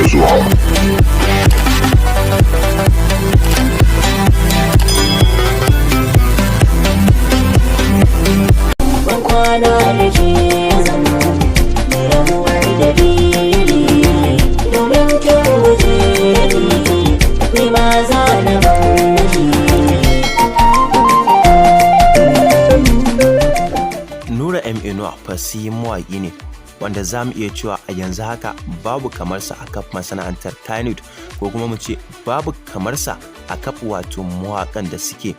da zuwa. Kwana da ke zama da rabuwar dalili domin kyau waje ni ma za na bari. Nura M Inuwa fasihin mawaƙi ne wanda za mu iya cewa a yanzu haka babu kamarsa a kaf masana'antar Kannywood, ko kuma mu ce babu kamarsa a kaf wato mawaƙan da suke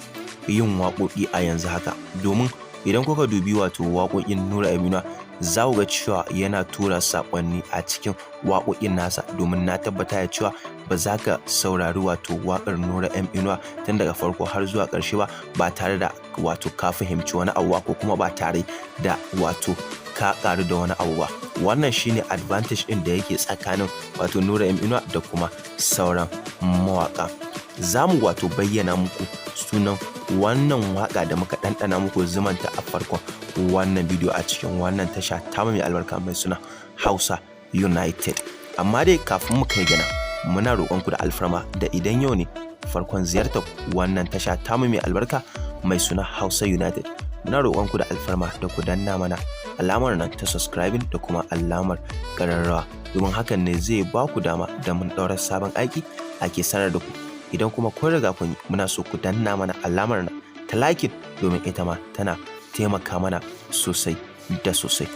yin waƙoƙi a yanzu haka. Domin idan kuka dubi wato waƙoƙin Nura M Inuwa za ku ga cewa yana tura saƙonni a cikin waƙoƙin nasa, domin na tabbata da cewa ba za ka saurari wato waƙar Nura M Inuwa tun daga farko har zuwa ƙarshe ba tare da wato ka fahimci wani abu ko kuma ba tare da wato ka ƙaru da wani abu ba. Wannan shine advantage ɗin da yake tsakanin wato Nura M Inuwa da kuma sauran mawaƙa. Za mu wato bayyana muku sunan wannan waƙa da muka ɗanɗana muku zumanta a farkon wannan bidiyo a cikin wannan tasha ta mai albarka mai suna Hausa United. Amma dai kafin mu kai gana, muna roƙonku da alfarma da idan yau ne farkon ziyartar wannan tasha ta mai albarka mai suna Hausa United, muna roƙonku da alfarma da ku danna mana alamar nan ta subscribing da kuma alamar ƙararrawa, domin hakan ne zai ba ku dama da mun ɗaura sabon aiki ake sanar da ku. Idan kuma kun riga kun yi, muna so ku danna mana alamar nan ta like domin ita ma tana taimaka mana sosai da sosai.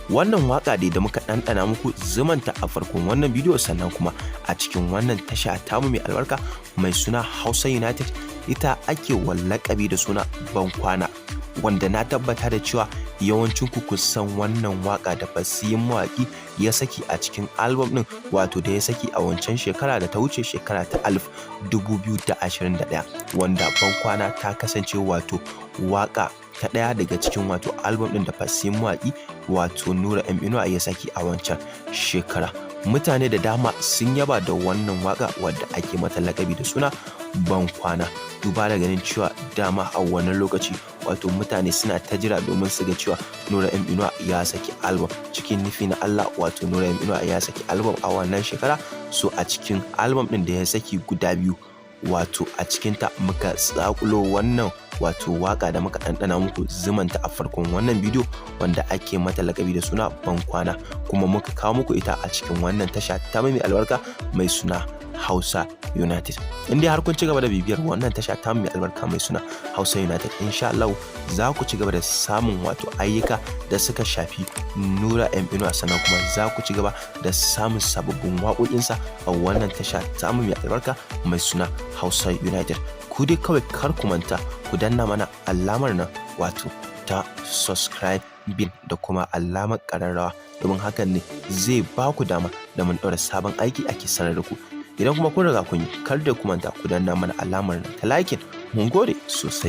Wannan waka dai da muka ɗanɗana muku zumanta a farkon wannan bidiyo, sannan kuma a cikin wannan tasha tamu mai albarka mai suna Hausa United, ita ake wallakabi da suna Bankwana, wanda na tabbata da cewa yawancin ku san wannan waka da fasihin mawaki ya saki a cikin album din, wato da ya saki a wancan shekara da ta wuce, shekara ta 2021, wanda Bankwana ta kasance wato waka ta ɗaya daga cikin wato album din da fasihin mawaki wato Nura M Inuwa ya saki a wancan shekara. Mutane da dama sun yaba da wannan waka wadda ake mata lakabi da suna Bankwana, duba da ganin cewa dama a wannan lokaci wato mutane suna ta jira domin su ga cewa Nura M Inuwa ya saki album. Cikin nufi na Allah, wato Nura M Inuwa ya saki album a wannan shekara. So a cikin album din da ya saki guda biyu, wato a cikinta muka tsakulo wannan wato waka da muka ɗanɗana muku zumanta a farkon wannan bidiyo, wanda ake mata lakabi da suna Bankwana, kuma muka kawo muku ita a cikin wannan tasha ta mai albarka mai suna Hausa United. In dai har kun ci gaba da bibiyar wannan tasha ta mai albarka mai suna Hausa United, insha Allah za ku ci gaba da samun wato ayyuka da suka shafi Nura M Inuwa, sannan kuma za ku ci gaba da samun sababbin waƙoƙinsa a wannan tasha ta mai albarka mai suna Hausa United. Ku dai kawai kar ku manta ku danna mana alamar nan wato ta subscribe bin da kuma alamar ƙararrawa, domin hakan ne zai ba ku dama da mun ɗaura sabon aiki ake sanar da ku. Idan kuma kun riga kun yi, kar da ku manta ku danna mana alamar nan ta like. Mun gode sosai.